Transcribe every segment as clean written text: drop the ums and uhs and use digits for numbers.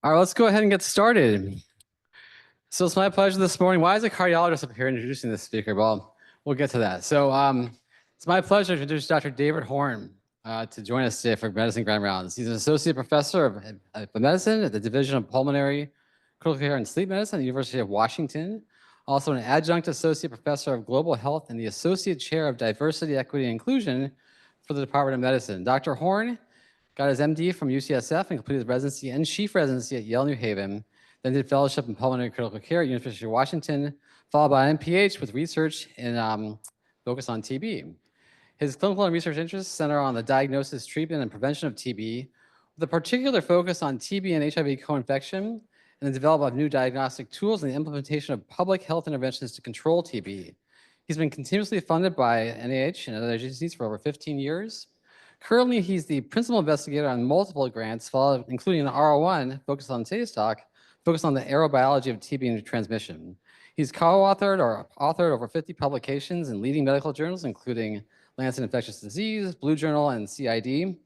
All right, let's go ahead and get started. So it's my pleasure this morning. Why is a cardiologist up here introducing this speaker? Well, we'll get to that. So it's my pleasure to introduce Dr. David Horne to join us today for Medicine Grand Rounds. He's an associate professor of medicine at the Division of Pulmonary, Critical Care, and Sleep Medicine at the University of Washington. Also an adjunct associate professor of global health and the associate chair of diversity, equity, and inclusion for the Department of Medicine. Dr. Horne got his MD from UCSF and completed his residency and chief residency at Yale New Haven, then did fellowship in pulmonary critical care at University of Washington, followed by an MPH with research in focus on TB. His clinical and research interests center on the diagnosis, treatment, and prevention of TB, with a particular focus on TB and HIV co-infection, and the development of new diagnostic tools and the implementation of public health interventions to control TB. He's been continuously funded by NIH and other agencies for over 15 years. Currently, he's the principal investigator on multiple grants, including an R01 focused on today's talk, focused on the aerobiology of TB and transmission. He's co-authored or authored over 50 publications in leading medical journals, including Lancet Infectious Disease, Blue Journal, and CID.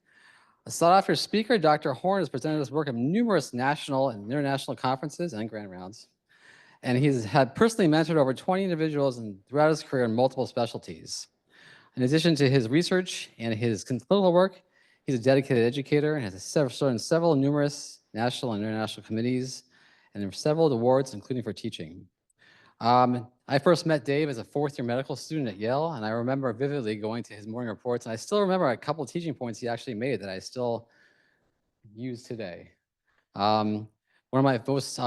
A sought-after speaker, Dr. Horne has presented his work at numerous national and international conferences and grand rounds. And he's had personally mentored over 20 individuals throughout his career in multiple specialties. In addition to his research and his clinical work, he's a dedicated educator and has served on several numerous national and international committees and several awards, including for teaching. I first met Dave as a fourth-year medical student at Yale, and I remember vividly going to his morning reports, and I still remember a couple of teaching points he actually made that I still use today. One of my most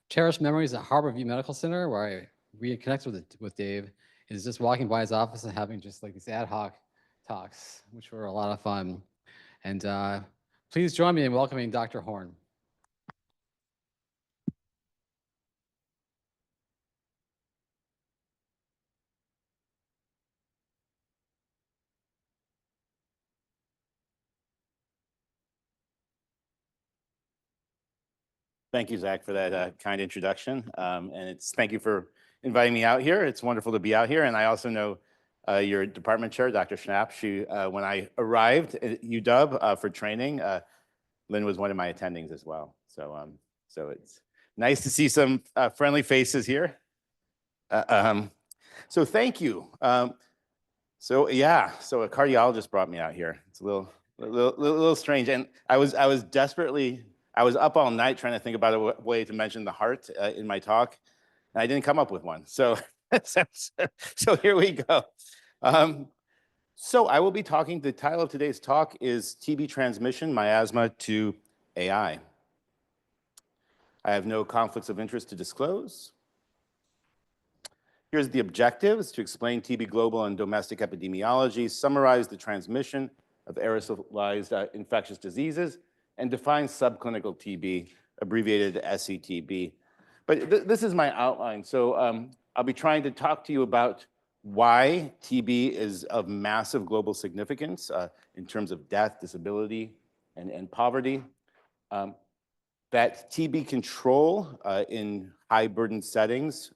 cherished memories at Harbor View Medical Center, where I reconnected with Dave, is just walking by his office and having just like these ad hoc talks, which were a lot of fun. And please join me in welcoming Dr. Horne. Thank you, Zach, for that kind introduction. And thank you for inviting me out here. It's wonderful to be out here. And I also know your department chair, Dr. Schnapp. When I arrived at UW for training, Lynn was one of my attendings as well. So it's nice to see some friendly faces here. So thank you. So a cardiologist brought me out here. It's a little strange. And I was up all night trying to think about a way to mention the heart in my talk, and I didn't come up with one. So, so here we go. So I will be talking, the title of today's talk is TB Transmission, Miasma to AI. I have no conflicts of interest to disclose. Here's the objectives: to explain TB global and domestic epidemiology, summarize the transmission of aerosolized infectious diseases, and define subclinical TB, abbreviated SCTB. But this is my outline. So I'll be trying to talk to you about why TB is of massive global significance in terms of death, disability, and poverty. That TB control in high burden settings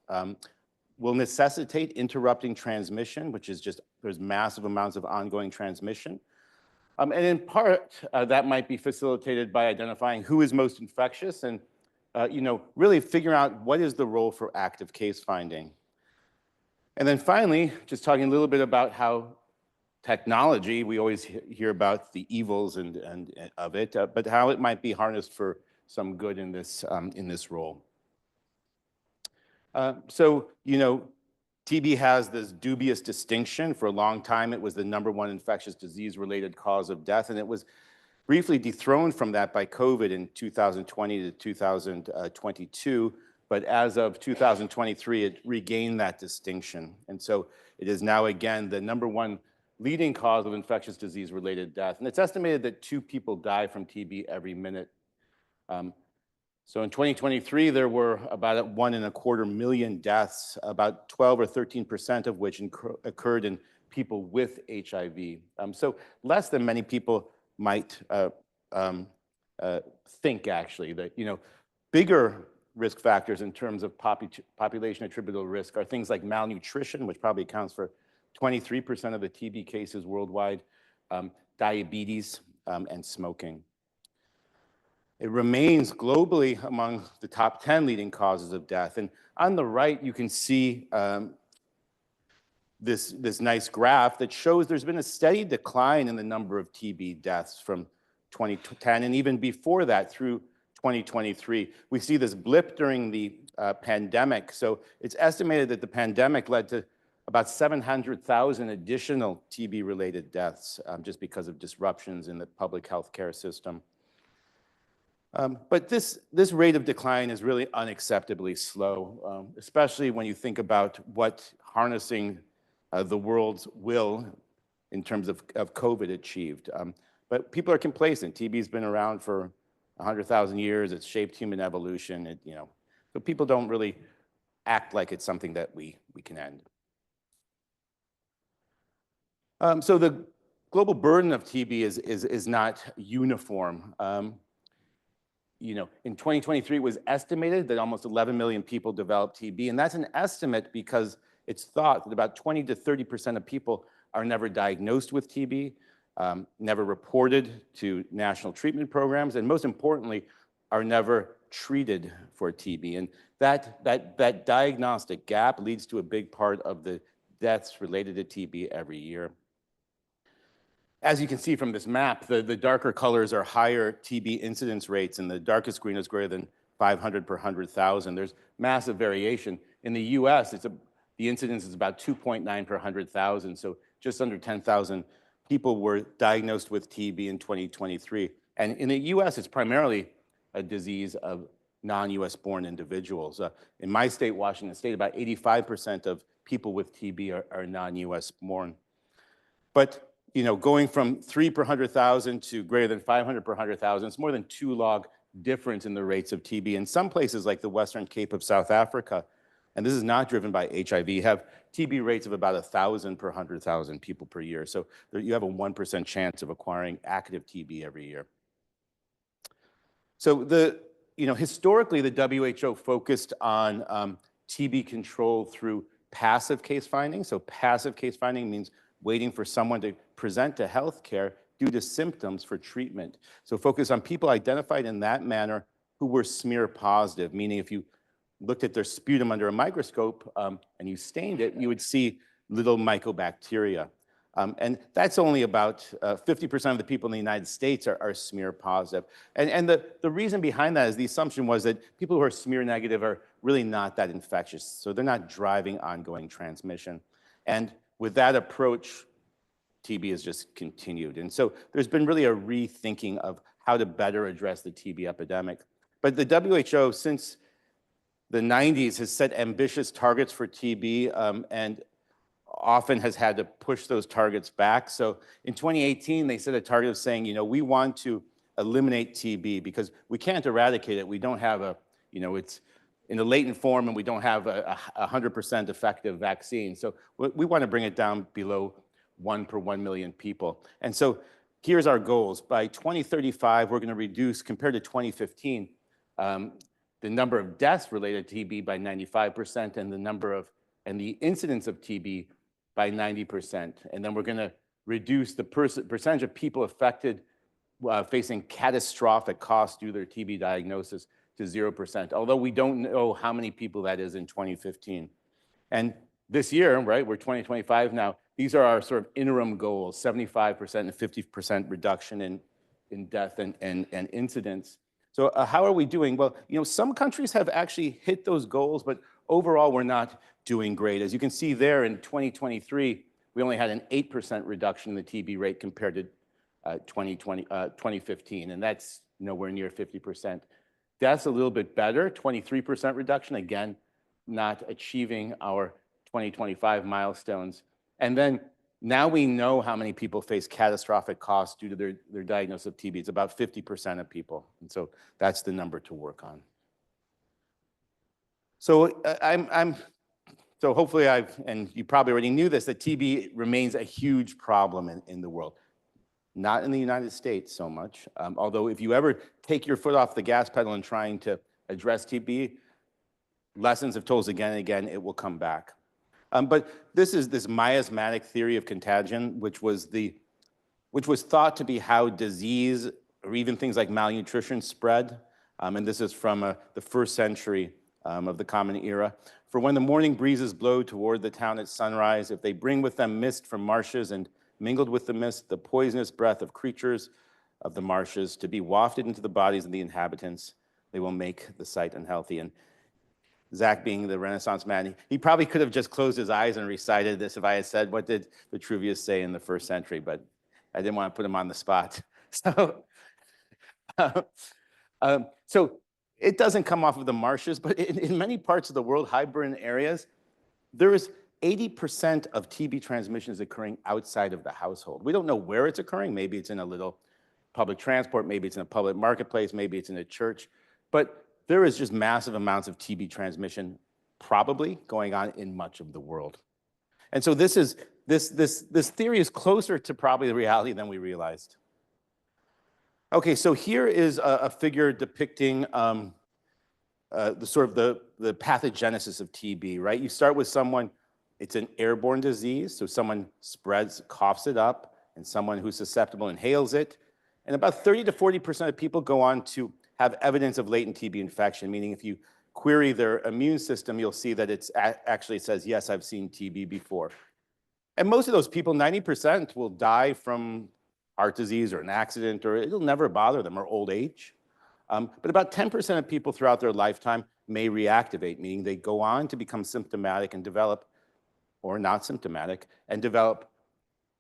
will necessitate interrupting transmission, which is just, there's massive amounts of ongoing transmission. And in part, that might be facilitated by identifying who is most infectious and, really figuring out what is the role for active case finding. And then finally, just talking a little bit about how technology, we always hear about the evils of it, but how it might be harnessed for some good in this role. TB has this dubious distinction. For a long time, it was the #1 infectious disease-related cause of death, and it was briefly dethroned from that by COVID in 2020 to 2022. But as of 2023, it regained that distinction. And so it is now, again, the #1 leading cause of infectious disease-related death. And it's estimated that 2 people die from TB every minute. So in 2023, there were about 1.25 million deaths, about 12 or 13% of which occurred in people with HIV. So less than many people might think, actually, that bigger risk factors in terms of population attributable risk are things like malnutrition, which probably accounts for 23% of the TB cases worldwide, diabetes, and smoking. It remains globally among the top 10 leading causes of death. And on the right, you can see this nice graph that shows there's been a steady decline in the number of TB deaths from 2010 and even before that through 2023. We see this blip during the pandemic. So it's estimated that the pandemic led to about 700,000 additional TB-related deaths just because of disruptions in the public health care system. But this rate of decline is really unacceptably slow, especially when you think about what harnessing the world's will in terms of COVID achieved. But people are complacent. TB's been around for 100,000 years. It's shaped human evolution. So people don't really act like it's something that we can end. So the global burden of TB is not uniform. In 2023, it was estimated that almost 11 million people developed TB, and that's an estimate because it's thought that about 20 to 30% of people are never diagnosed with TB, never reported to national treatment programs, and most importantly, are never treated for TB. And that diagnostic gap leads to a big part of the deaths related to TB every year. As you can see from this map, the darker colors are higher TB incidence rates, and the darkest green is greater than 500 per 100,000. There's massive variation. In the US, the incidence is about 2.9 per 100,000, so just under 10,000 people were diagnosed with TB in 2023. And in the US, it's primarily a disease of non-US born individuals. In my state, Washington State, about 85% of people with TB are non-US born. But going from 3 per 100,000 to greater than 500 per 100,000, it's more than 2 log difference in the rates of TB. In some places like the Western Cape of South Africa, and this is not driven by HIV, have TB rates of about 1,000 per 100,000 people per year. So you have a 1% chance of acquiring active TB every year. So historically, the WHO focused on TB control through passive case finding. So passive case finding means waiting for someone to present to healthcare due to symptoms for treatment. So focus on people identified in that manner who were smear positive, meaning if you looked at their sputum under a microscope and you stained it, you would see little mycobacteria. And that's only about 50% of the people in the United States are smear positive. And the reason behind that is the assumption was that people who are smear negative are really not that infectious, so they're not driving ongoing transmission. And with that approach, TB has just continued. And so there's been really a rethinking of how to better address the TB epidemic. But the WHO, since the 90s, has set ambitious targets for TB and often has had to push those targets back. So in 2018, they set a target of saying, we want to eliminate TB because we can't eradicate it. We don't have it's in a latent form and we don't have a 100% effective vaccine. So we want to bring it down below 1 per 1 million people. And so here's our goals. By 2035, we're going to reduce, compared to 2015, the number of deaths related to TB by 95% and the incidence of TB by 90%. And then we're going to reduce the percentage of people affected facing catastrophic costs due to their TB diagnosis to 0%, although we don't know how many people that is in 2015. And this year, right, we're 2025 now, these are our sort of interim goals, 75% and 50% reduction in death and incidence. So how are we doing? Well, some countries have actually hit those goals, but overall, we're not doing great. As you can see there in 2023, we only had an 8% reduction in the TB rate compared to 2015, and that's nowhere near 50%. Deaths a little bit better, 23% reduction, again, not achieving our 2025 milestones. And then now we know how many people face catastrophic costs due to their diagnosis of TB. It's about 50% of people. And so that's the number to work on. So so hopefully and you probably already knew this, that TB remains a huge problem in the world. Not in the United States so much, although if you ever take your foot off the gas pedal in trying to address TB, lessons have told us again and again, it will come back. But this is this miasmatic theory of contagion, which was thought to be how disease or even things like malnutrition spread. And this is from the 1st century of the Common Era. For when the morning breezes blow toward the town at sunrise, if they bring with them mist from marshes and mingled with the mist, the poisonous breath of creatures of the marshes to be wafted into the bodies of the inhabitants, they will make the sight unhealthy. And Zach, being the Renaissance man, he probably could have just closed his eyes and recited this if I had said, what did Vitruvius say in the 1st century? But I didn't want to put him on the spot. So it doesn't come off of the marshes, but in many parts of the world, high-burden areas, there is 80% of TB transmissions occurring outside of the household. We don't know where it's occurring. Maybe it's in a little public transport, maybe it's in a public marketplace, maybe it's in a church, but there is just massive amounts of TB transmission probably going on in much of the world. And so this theory is closer to probably the reality than we realized. Okay, so here is a figure depicting the pathogenesis of TB, right? You start with someone, it's an airborne disease, so someone coughs it up, and someone who's susceptible inhales it. And about 30 to 40% of people go on to have evidence of latent TB infection, meaning if you query their immune system, you'll see that it actually says, yes, I've seen TB before. And most of those people, 90%, will die from heart disease or an accident, or it'll never bother them, or old age. But about 10% of people throughout their lifetime may reactivate, meaning they go on to become symptomatic and develop, or not symptomatic, and develop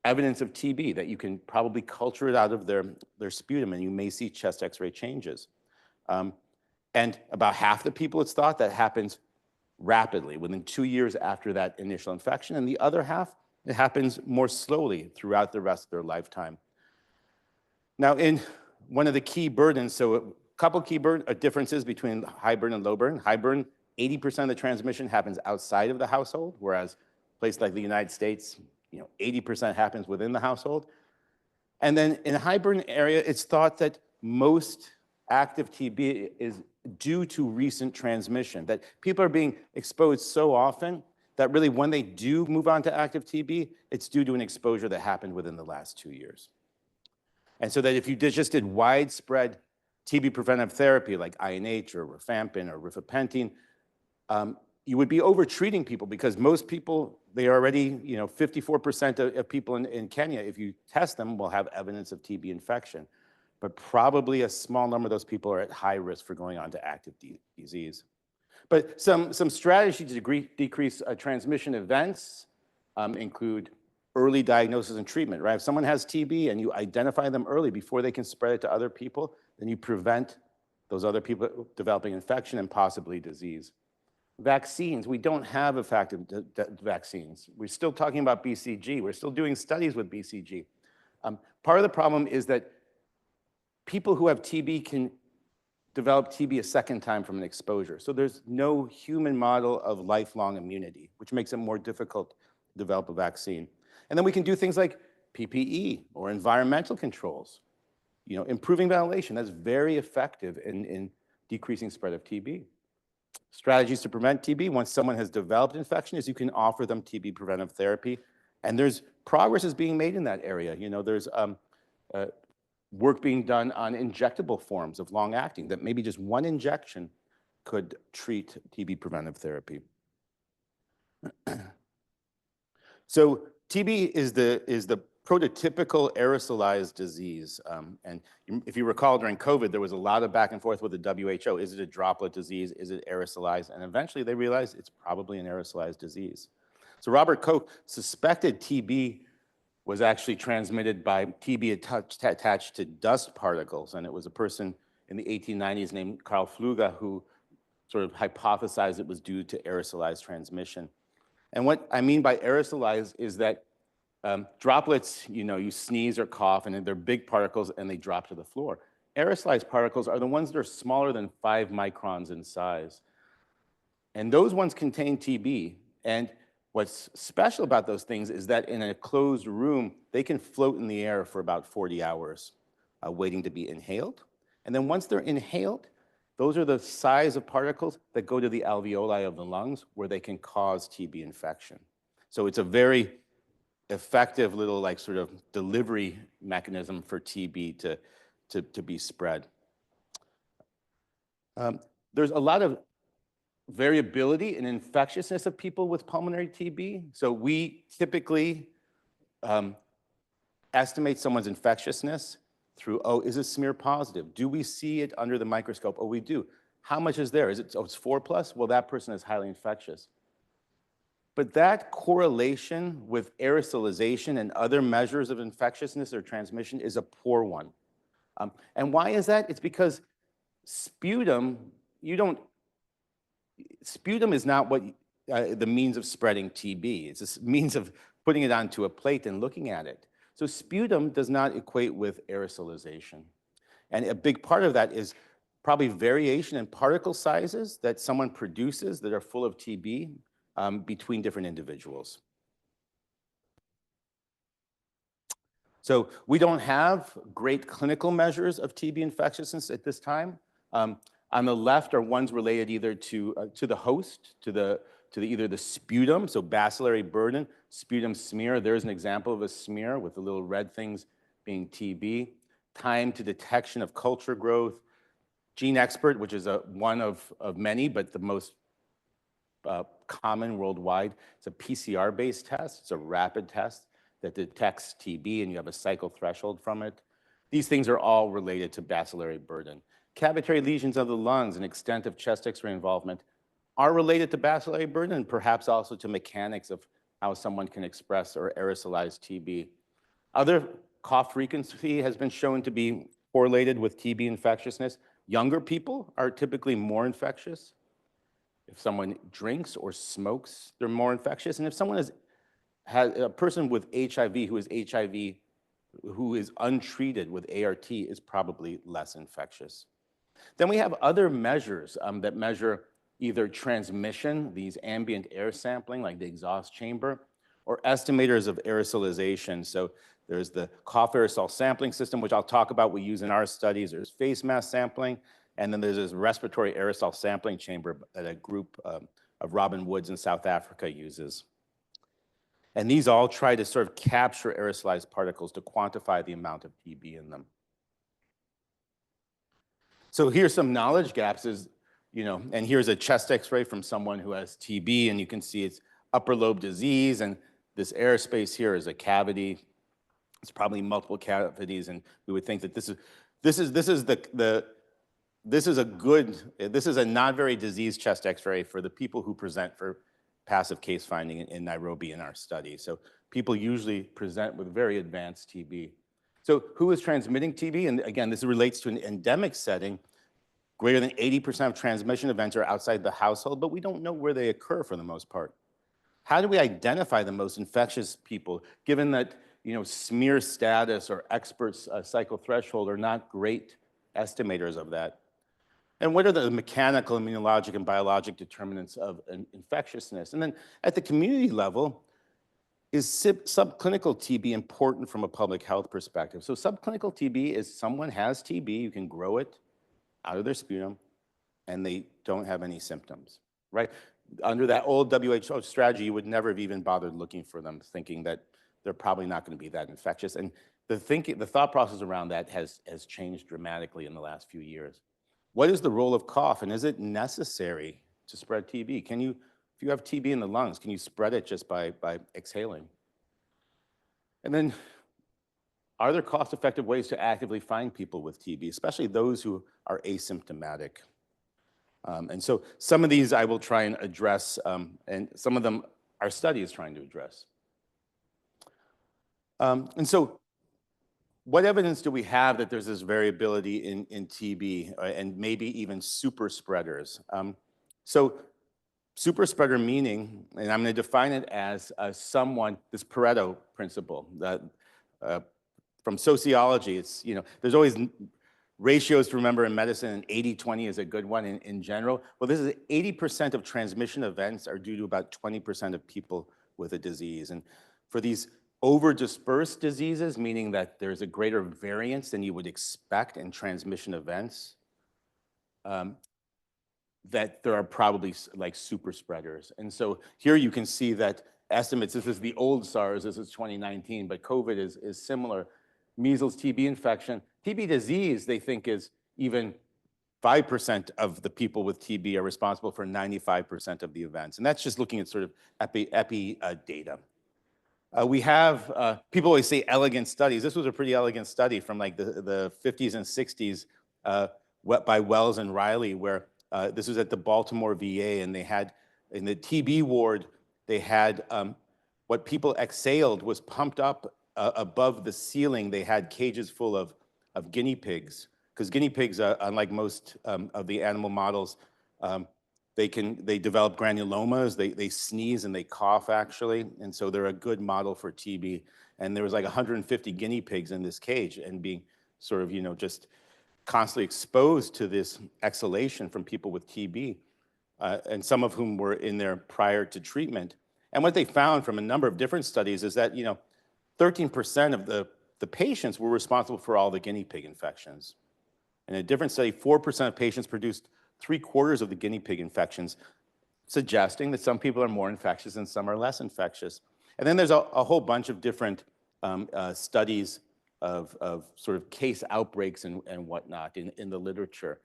evidence of TB that you can probably culture it out of their sputum, and you may see chest X-ray changes. And about half the people, it's thought, that happens rapidly, within 2 years after that initial infection, and the other half, it happens more slowly throughout the rest of their lifetime. Now, in one of the key burdens, so a couple key differences between high burden and low burden. High burden, 80% of the transmission happens outside of the household, whereas a place like the United States, 80% happens within the household. And then in a high burden area, it's thought that most active TB is due to recent transmission, that people are being exposed so often that really when they do move on to active TB, it's due to an exposure that happened within the last 2 years. And so that if you just did widespread TB preventive therapy like INH or rifampin or rifapentine, you would be over-treating people, because most people, they already, 54% of people in Kenya, if you test them, will have evidence of TB infection. But probably a small number of those people are at high risk for going on to active disease. But some strategies to decrease transmission events include early diagnosis and treatment, right? If someone has TB and you identify them early before they can spread it to other people, then you prevent those other people developing infection and possibly disease. Vaccines, we don't have effective vaccines. We're still talking about BCG. We're still doing studies with BCG. Part of the problem is that people who have TB can develop TB a second time from an exposure. So there's no human model of lifelong immunity, which makes it more difficult to develop a vaccine. And then we can do things like PPE or environmental controls, improving ventilation. That's very effective in decreasing spread of TB. Strategies to prevent TB, once someone has developed infection, is you can offer them TB preventive therapy. And there's progress is being made in that area. There's work being done on injectable forms of long-acting, that maybe just one injection could treat TB preventive therapy. So TB is the prototypical aerosolized disease. And if you recall, during COVID, there was a lot of back and forth with the WHO. Is it a droplet disease? Is it aerosolized? And eventually they realized it's probably an aerosolized disease. So Robert Koch suspected TB was actually transmitted by TB attached to dust particles. And it was a person in the 1890s named Karl Pfluger who sort of hypothesized it was due to aerosolized transmission. And what I mean by aerosolized is that droplets, you sneeze or cough, and they're big particles, and they drop to the floor. Aerosolized particles are the ones that are smaller than 5 microns in size. And those ones contain TB. And what's special about those things is that in a closed room, they can float in the air for about 40 hours, waiting to be inhaled. And then once they're inhaled, those are the size of particles that go to the alveoli of the lungs, where they can cause TB infection. So it's a very effective little sort of delivery mechanism for TB to be spread. There's a lot of variability in infectiousness of people with pulmonary TB. So we typically estimate someone's infectiousness through, oh, is it smear positive? Do we see it under the microscope? Oh, we do. How much is there? Is it, oh, it's 4+? Well, that person is highly infectious. But that correlation with aerosolization and other measures of infectiousness or transmission is a poor one. And why is that? It's because sputum, sputum is not what the means of spreading TB. It's a means of putting it onto a plate and looking at it. So sputum does not equate with aerosolization. And a big part of that is probably variation in particle sizes that someone produces that are full of TB between different individuals. So we don't have great clinical measures of TB infectiousness at this time. On the left are ones related either to the host, to either the sputum, so bacillary burden, sputum smear. There's an example of a smear with the little red things being TB. Time to detection of culture growth. Gene Expert, which is one of many, but the most common worldwide. It's a PCR-based test. It's a rapid test that detects TB, and you have a cycle threshold from it. These things are all related to bacillary burden. Cavitary lesions of the lungs and extent of chest X-ray involvement are related to bacillary burden and perhaps also to mechanics of how someone can express or aerosolize TB. Other cough frequency has been shown to be correlated with TB infectiousness. Younger people are typically more infectious. If someone drinks or smokes, they're more infectious. And if someone has a person with HIV who is untreated with ART is probably less infectious. Then we have other measures that measure either transmission, these ambient air sampling like the exhaust chamber, or estimators of aerosolization. So there's the cough aerosol sampling system, which I'll talk about we use in our studies. There's face mask sampling, and then there's this respiratory aerosol sampling chamber that a group of Robin Woods in South Africa uses. And these all try to sort of capture aerosolized particles to quantify the amount of TB in them. So here's some knowledge gaps and here's a chest X-ray from someone who has TB, and you can see it's upper lobe disease, and this airspace here is a cavity. It's probably multiple cavities, and we would think that this is a not very diseased chest X-ray for the people who present for passive case finding in Nairobi in our study. So people usually present with very advanced TB. So who is transmitting TB? And again, this relates to an endemic setting. Greater than 80% of transmission events are outside the household, but we don't know where they occur for the most part. How do we identify the most infectious people, given that smear status or experts' cycle threshold are not great estimators of that? And what are the mechanical, immunologic, and biologic determinants of infectiousness? And then at the community level, is subclinical TB important from a public health perspective? So subclinical TB is someone has TB, you can grow it out of their sputum, and they don't have any symptoms, right? Under that old WHO strategy, you would never have even bothered looking for them, thinking that they're probably not going to be that infectious. And the thought process around that has changed dramatically in the last few years. What is the role of cough, and is it necessary to spread TB? If you have TB in the lungs, can you spread it just by exhaling? And then, are there cost-effective ways to actively find people with TB, especially those who are asymptomatic? And so some of these I will try and address, and some of them our study is trying to address. And so what evidence do we have that there's this variability in TB and maybe even super spreaders? So super spreader meaning, and I'm going to define it as this Pareto principle that from sociology, it's, there's always ratios to remember in medicine, and 80-20 is a good one in general. Well, this is 80% of transmission events are due to about 20% of people with a disease. And for these over-dispersed diseases, meaning that there's a greater variance than you would expect in transmission events, that there are probably like super spreaders. And so here you can see that estimates, this is the old SARS, this is 2019, but COVID is similar. Measles TB infection, TB disease, they think, is even 5% of the people with TB are responsible for 95% of the events. And that's just looking at sort of epi data. We have, people always say elegant studies. This was a pretty elegant study from like the 50s and 60s by Wells and Riley, where this was at the Baltimore VA, and they had, in the TB ward, they had what people exhaled was pumped up above the ceiling. They had cages full of guinea pigs, because guinea pigs, unlike most of the animal models, they develop granulomas, they sneeze and they cough actually, and so they're a good model for TB. And there was like 150 guinea pigs in this cage and being sort of, just constantly exposed to this exhalation from people with TB, and some of whom were in there prior to treatment. And what they found from a number of different studies is that, 13% of the patients were responsible for all the guinea pig infections. In a different study, 4% of patients produced 3/4 of the guinea pig infections, suggesting that some people are more infectious and some are less infectious. And then there's a whole bunch of different studies of sort of case outbreaks and whatnot in the literature.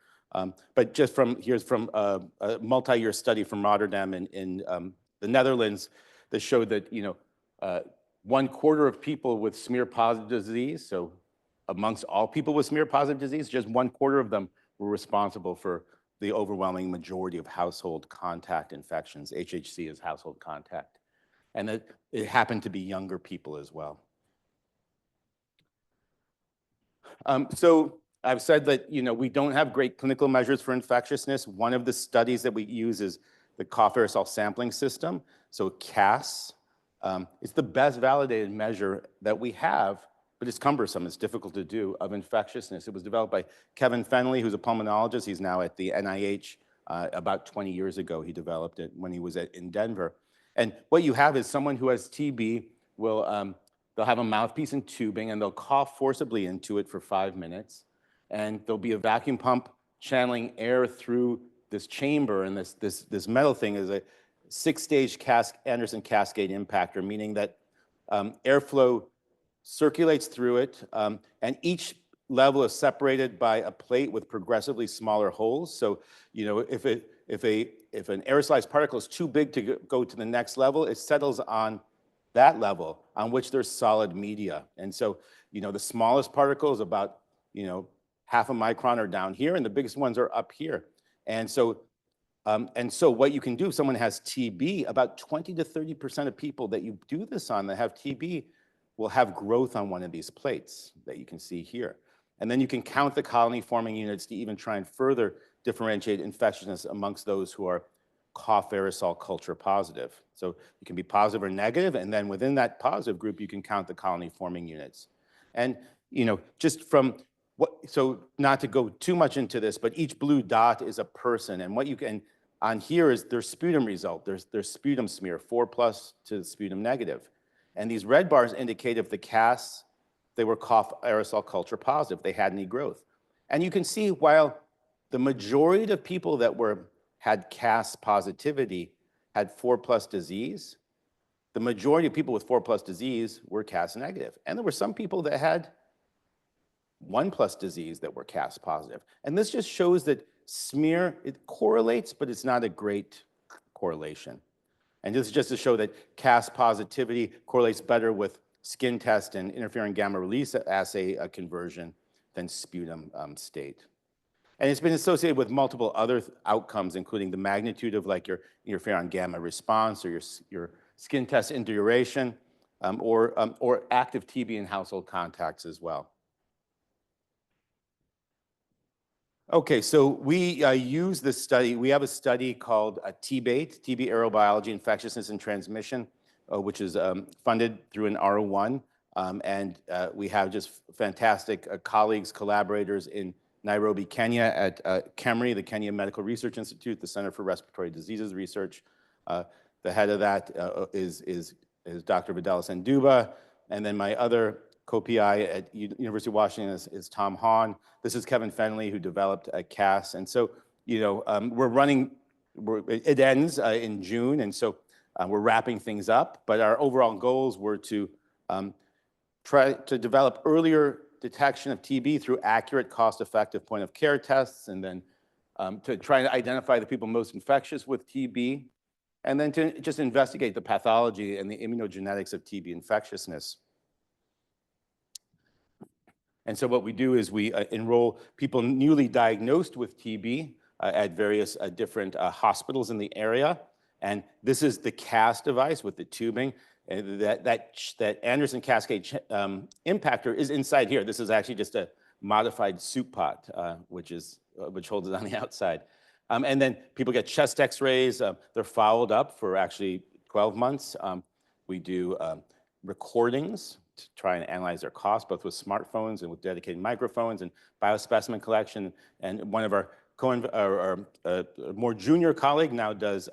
But just here's from a multi-year study from Rotterdam in the Netherlands that showed that, 1/4 of people with smear-positive disease, so amongst all people with smear-positive disease, just 1/4 of them were responsible for the overwhelming majority of household contact infections. HHC is household contact. And it happened to be younger people as well. So I've said that, we don't have great clinical measures for infectiousness. One of the studies that we use is the cough aerosol sampling system, so CAS. It's the best validated measure that we have, but it's cumbersome, it's difficult to do, of infectiousness. It was developed by Kevin Fenley, who's a pulmonologist. He's now at the NIH. About 20 years ago, he developed it when he was in Denver. And what you have is someone who has TB will, they'll have a mouthpiece and tubing, and they'll cough forcibly into it for 5 minutes. And there'll be a vacuum pump channeling air through this chamber, and this metal thing is a 6-stage Anderson cascade impactor, meaning that airflow circulates through it, and each level is separated by a plate with progressively smaller holes. So, if an aerosolized particle is too big to go to the next level, it settles on that level on which there's solid media. And so, the smallest particles, about, half a micron, are down here, and the biggest ones are up here. And so what you can do, if someone has TB, about 20 to 30% of people that you do this on that have TB will have growth on one of these plates that you can see here. And then you can count the colony-forming units to even try and further differentiate infectiousness amongst those who are cough aerosol culture positive. So you can be positive or negative, and then within that positive group, you can count the colony-forming units. And, just from so not to go too much into this, but each blue dot is a person, and what you can, on here is their sputum result. There's sputum smear, 4+ to sputum negative. And these red bars indicate if the CAS, they were cough aerosol culture positive, they had any growth. And you can see while the majority of people that had CAS positivity had 4+ disease, the majority of people with 4+ disease were CAS negative. And there were some people that had 1+ disease that were CAS positive. And this just shows that smear, it correlates, but it's not a great correlation. And this is just to show that CAS positivity correlates better with skin test and interferon gamma release assay conversion than sputum state. And it's been associated with multiple other outcomes, including the magnitude of like your interferon gamma response, or your skin test induration, or active TB in household contacts as well. Okay, so we use this study. We have a study called TBATE, TB Aerobiology, Infectiousness and Transmission, which is funded through an R01. And we have just fantastic colleagues, collaborators in Nairobi, Kenya, at KEMRI, the Kenya Medical Research Institute, the Center for Respiratory Diseases Research. The head of that is Dr. Vidal Sanduba. And then my other co-PI at University of Washington is Tom Horne. This is Kevin Fenley, who developed CAS. And so, we're running, it ends in June, and so we're wrapping things up. But our overall goals were to try to develop earlier detection of TB through accurate, cost-effective point-of-care tests, and then to try to identify the people most infectious with TB, and then to just investigate the pathology and the immunogenetics of TB infectiousness. And so what we do is we enroll people newly diagnosed with TB at various different hospitals in the area. And this is the CAS device with the tubing. That Anderson Cascade impactor is inside here. This is actually just a modified soup pot, which holds it on the outside. And then people get chest x-rays. They're followed up for actually 12 months. We do recordings to try and analyze their costs, both with smartphones and with dedicated microphones and biospecimen collection. And one of our more junior colleague now does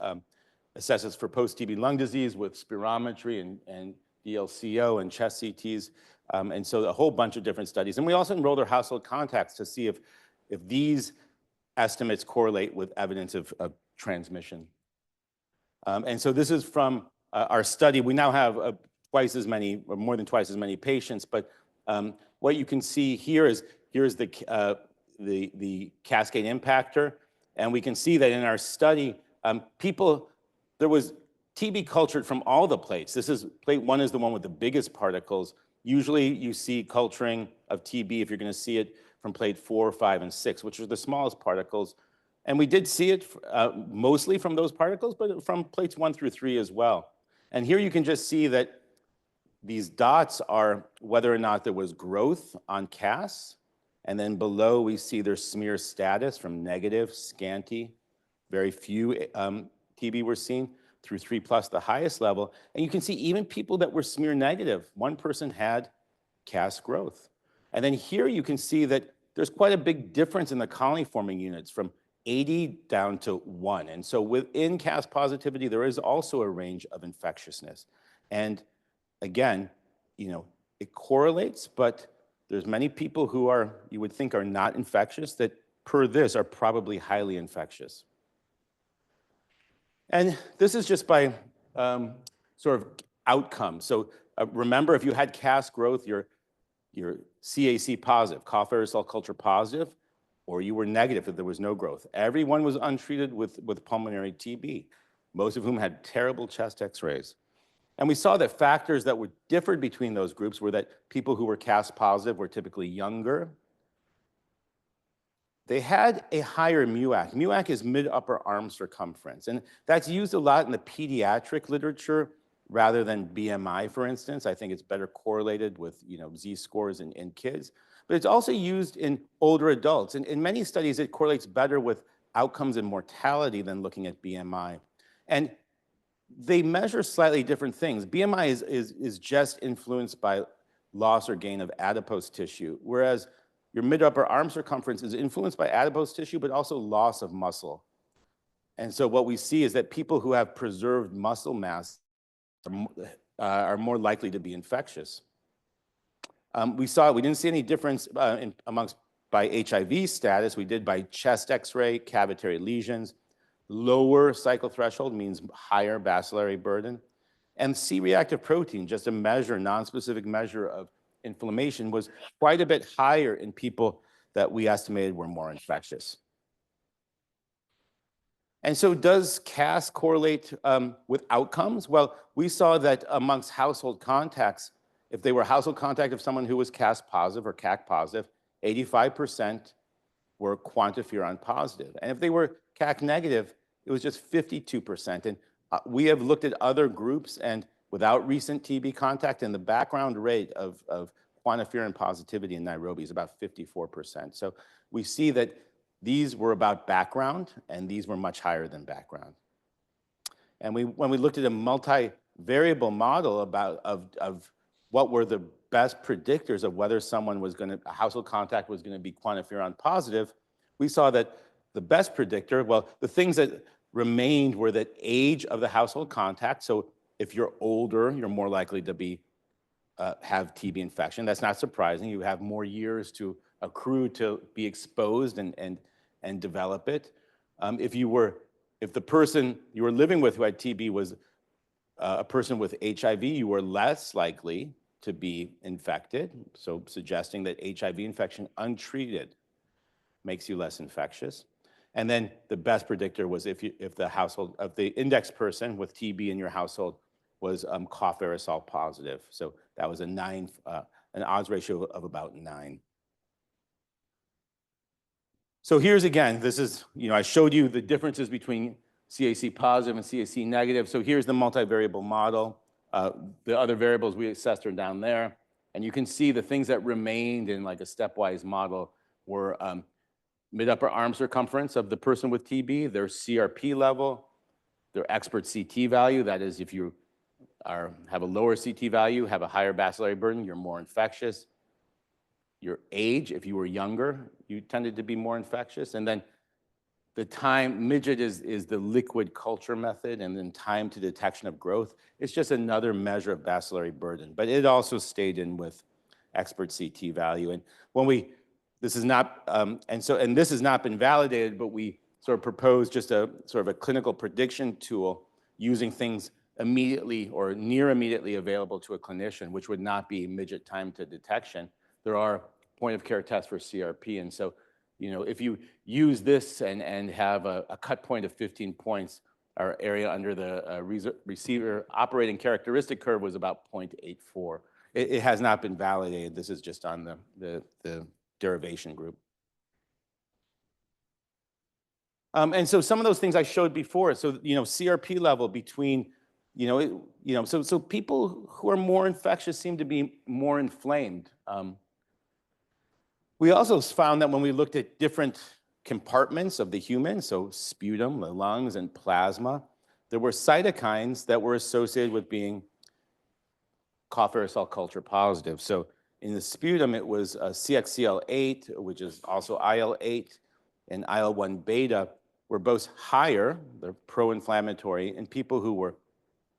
assesses for post-TB lung disease with spirometry and DLCO and chest CTs. And so a whole bunch of different studies. And we also enroll their household contacts to see if these estimates correlate with evidence of transmission. And so this is from our study. We now have twice as many, or more than twice as many patients, but what you can see here is, here's the cascade impactor, and we can see that in our study, there was TB cultured from all the plates. Plate 1 is the one with the biggest particles. Usually you see culturing of TB if you're gonna see it from plate 4, 5, and 6, which are the smallest particles. And we did see it mostly from those particles, but from plates 1 through 3 as well. And here you can just see that these dots are whether or not there was growth on CAS, and then below we see their smear status from negative, scanty, very few TB were seen, through 3+, the highest level. And you can see even people that were smear negative, one person had CAS growth. And then here you can see that there's quite a big difference in the colony forming units from 80 down to 1. And so within CAS positivity, there is also a range of infectiousness. And again, it correlates, but there's many people who you would think are not infectious that per this are probably highly infectious. And this is just by sort of outcome. So remember, if you had CAS growth, you're CAC positive, cough aerosol culture positive, or you were negative if there was no growth. Everyone was untreated with pulmonary TB, most of whom had terrible chest x-rays. And we saw that factors that were differed between those groups were that people who were CAS positive were typically younger. They had a higher MUAC. MUAC is mid-upper arm circumference, and that's used a lot in the pediatric literature rather than BMI, for instance. I think it's better correlated with Z-scores in kids. But it's also used in older adults. And in many studies, it correlates better with outcomes and mortality than looking at BMI. And they measure slightly different things. BMI is just influenced by loss or gain of adipose tissue, whereas your mid-upper arm circumference is influenced by adipose tissue, but also loss of muscle. And so what we see is that people who have preserved muscle mass are more likely to be infectious. We didn't see any difference by HIV status. We did by chest x-ray, cavitary lesions. Lower cycle threshold means higher bacillary burden. And C-reactive protein, just a non-specific measure of inflammation, was quite a bit higher in people that we estimated were more infectious. And so does CAS correlate with outcomes? Well, we saw that amongst household contacts, if they were household contact of someone who was CAS positive or CAC positive, 85% were quantiferon positive. And if they were CAC negative, it was just 52%. And we have looked at other groups, and without recent TB contact, and the background rate of quantiferon positivity in Nairobi is about 54%. So we see that these were about background, and these were much higher than background. And when we looked at a multivariable model of what were the best predictors of whether someone a household contact was going to be quantiferon positive, we saw that the best predictor, well, the things that remained were that age of the household contact. So if you're older, you're more likely to have TB infection. That's not surprising. You have more years to accrue to be exposed and develop it. If the person you were living with who had TB was a person with HIV, you were less likely to be infected, so suggesting that HIV infection untreated makes you less infectious. And then the best predictor was if the index person with TB in your household was cough aerosol positive. So that was an odds ratio of about 9. So here's again, this is, I showed you the differences between CAC positive and CAC negative. So here's the multivariable model. The other variables we assessed are down there. And you can see the things that remained in like a stepwise model were mid-upper arm circumference of the person with TB, their CRP level, their expert CT value. That is, if you have a lower CT value, have a higher bacillary burden, you're more infectious. Your age, if you were younger, you tended to be more infectious. And then the time, MIDGET is the liquid culture method, and then time to detection of growth. It's just another measure of bacillary burden, but it also stayed in with expert CT value. And when this is not, and this has not been validated, but we sort of proposed just a sort of a clinical prediction tool using things immediately or near immediately available to a clinician, which would not be MIDGET time to detection. There are point of care tests for CRP. And so, if you use this and have a cut point of 15 points, our area under the receiver operating characteristic curve was about 0.84. It has not been validated. This is just on the derivation group. And so some of those things I showed before. So, CRP level between, so people who are more infectious seem to be more inflamed. We also found that when we looked at different compartments of the human, so sputum, the lungs, and plasma, there were cytokines that were associated with being cough aerosol culture positive. So in the sputum, it was CXCL8, which is also IL-8, and IL-1 beta were both higher, they're pro-inflammatory, in people who were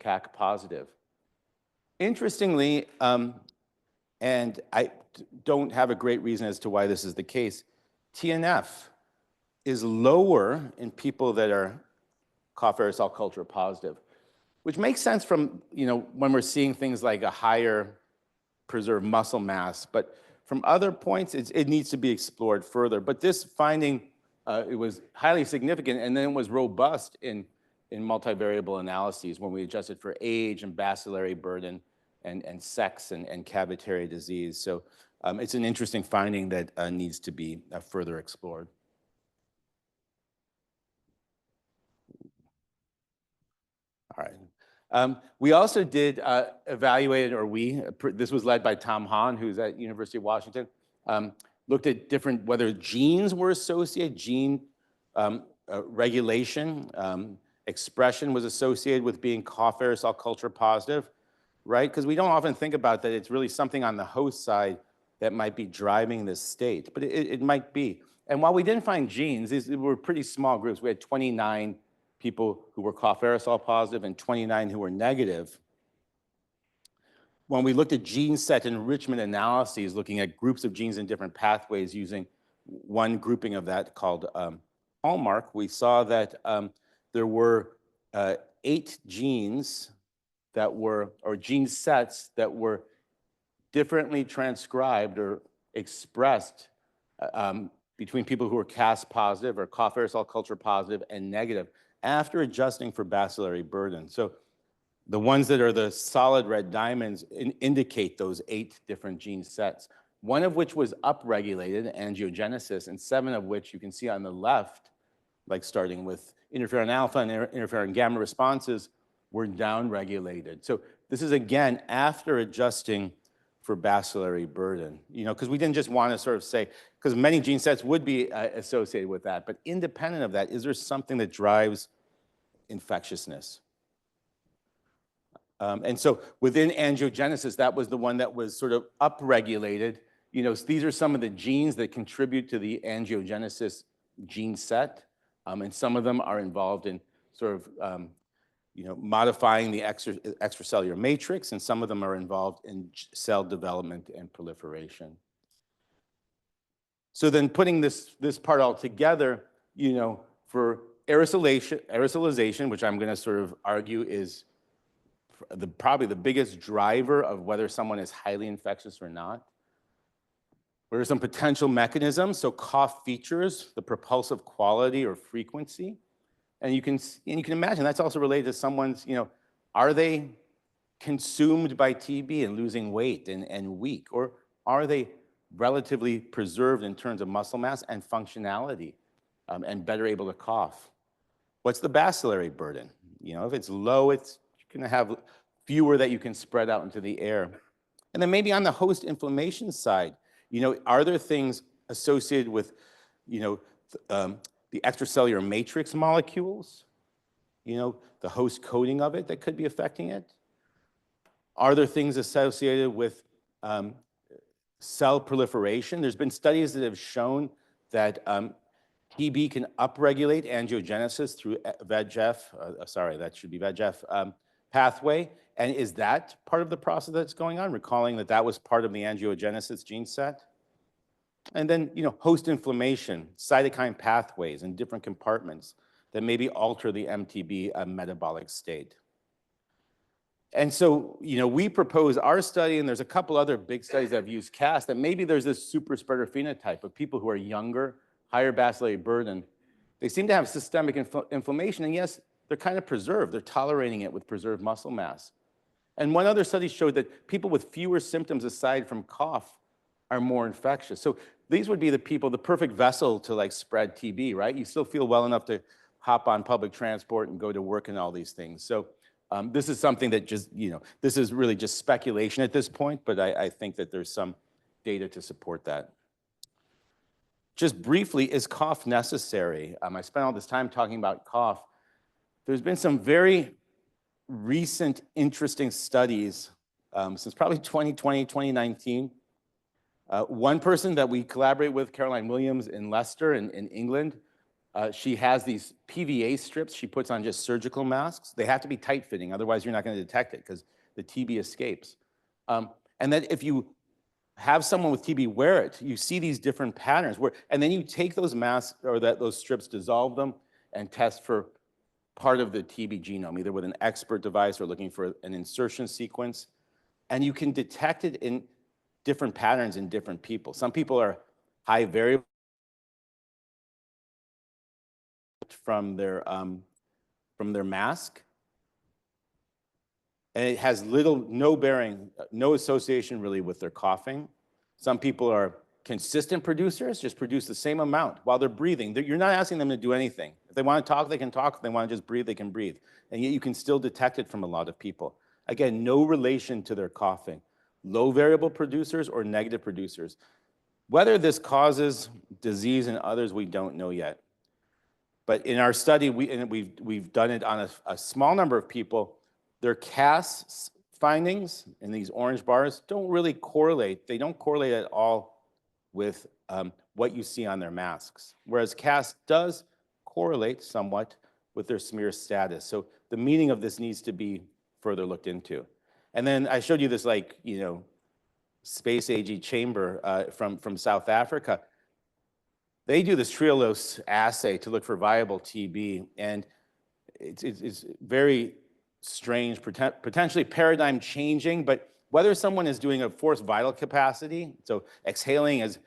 CAC positive. Interestingly, and I don't have a great reason as to why this is the case, TNF is lower in people that are cough aerosol culture positive, which makes sense from, when we're seeing things like a higher preserved muscle mass. But from other points, it needs to be explored further. But this finding, it was highly significant, and then it was robust in multivariable analyses when we adjusted for age and bacillary burden and sex and cavitary disease. So it's an interesting finding that needs to be further explored. All right. We also did evaluate, this was led by Tom Hahn, who's at University of Washington, looked at whether genes were associated, gene regulation, expression was associated with being cough aerosol culture positive, right? Because we don't often think about that it's really something on the host side that might be driving this state, but it might be. And while we didn't find genes, these were pretty small groups. We had 29 people who were cough aerosol positive and 29 who were negative. When we looked at gene set enrichment analyses, looking at groups of genes in different pathways using one grouping of that called Hallmark, we saw that there were 8 genes that were, or gene sets that were differently transcribed or expressed between people who were Cas positive or cough aerosol culture positive and negative after adjusting for bacillary burden. So the ones that are the solid red diamonds indicate those 8 different gene sets, one of which was upregulated, angiogenesis, and 7 of which you can see on the left, like starting with interferon alpha and interferon gamma responses, were downregulated. So this is, again, after adjusting for bacillary burden, because we didn't just want to sort of say, because many gene sets would be associated with that, but independent of that, is there something that drives infectiousness? And so within angiogenesis, that was the one that was sort of upregulated. These are some of the genes that contribute to the angiogenesis gene set, and some of them are involved in sort of modifying the extracellular matrix, and some of them are involved in cell development and proliferation. So then putting this part all together, for aerosolization, which I'm going to sort of argue is probably the biggest driver of whether someone is highly infectious or not. What are some potential mechanisms? So cough features, the propulsive quality or frequency. And you can imagine that's also related to someone's, are they consumed by TB and losing weight and weak? Or are they relatively preserved in terms of muscle mass and functionality and better able to cough? What's the bacillary burden? If it's low, you're going to have fewer that you can spread out into the air. And then maybe on the host inflammation side, are there things associated with, the extracellular matrix molecules, the host coating of it that could be affecting it? Are there things associated with cell proliferation? There's been studies that have shown that TB can upregulate angiogenesis through VEGF pathway. And is that part of the process that's going on? Recalling that was part of the angiogenesis gene set. And then, host inflammation, cytokine pathways in different compartments that maybe alter the MTB metabolic state. And so, we propose our study, and there's a couple other big studies that have used CAS, that maybe there's this super spreader phenotype of people who are younger, higher bacillary burden. They seem to have systemic inflammation, and yes, they're kind of preserved. They're tolerating it with preserved muscle mass. And one other study showed that people with fewer symptoms aside from cough are more infectious. So these would be the people, the perfect vessel to spread TB, right? You still feel well enough to hop on public transport and go to work and all these things. So this is something that just, this is really just speculation at this point, but I think that there's some data to support that. Just briefly, is cough necessary? I spent all this time talking about cough. There's been some very recent interesting studies since probably 2020, 2019. One person that we collaborate with, Caroline Williams in Leicester in England, she has these PVA strips she puts on just surgical masks. They have to be tight-fitting, otherwise you're not going to detect it because the TB escapes. And then if you have someone with TB wear it, you see these different patterns and then you take those masks or those strips, dissolve them, and test for part of the TB genome, either with an expert device or looking for an insertion sequence. And you can detect it in different patterns in different people. Some people are high variable from their mask. And it has no bearing, no association really with their coughing. Some people are consistent producers, just produce the same amount while they're breathing. You're not asking them to do anything. If they want to talk, they can talk. If they want to just breathe, they can breathe. And yet you can still detect it from a lot of people. Again, no relation to their coughing. Low variable producers or negative producers. Whether this causes disease in others, we don't know yet. But in our study, we've done it on a small number of people. Their CAS findings in these orange bars don't really correlate. They don't correlate at all with what you see on their masks, whereas CAS does correlate somewhat with their smear status. So the meaning of this needs to be further looked into. And then I showed you this space AG chamber from South Africa. They do this Trehalose assay to look for viable TB, and it's very strange, potentially paradigm changing, but whether someone is doing a forced vital capacity, so exhaling as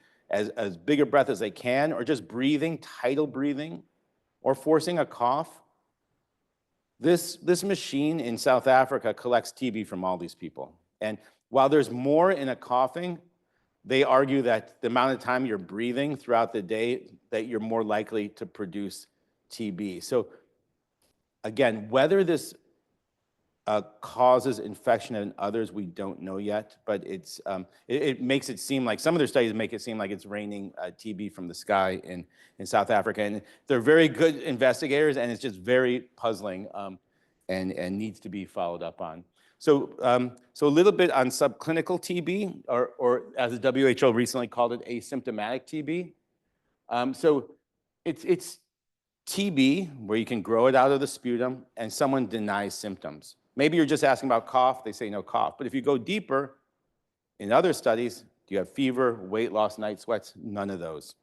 big a breath as they can, or just breathing, tidal breathing, or forcing a cough, this machine in South Africa collects TB from all these people. And while there's more in a coughing, they argue that the amount of time you're breathing throughout the day, that you're more likely to produce TB. So again, whether this causes infection in others, we don't know yet, but it makes it seem like, some of their studies make it seem like it's raining TB from the sky in South Africa. And they're very good investigators, and it's just very puzzling and needs to be followed up on. So a little bit on subclinical TB, or as the WHO recently called it, asymptomatic TB. So it's TB where you can grow it out of the sputum and someone denies symptoms. Maybe you're just asking about cough, they say no cough. But if you go deeper, in other studies, do you have fever, weight loss, night sweats? None of those.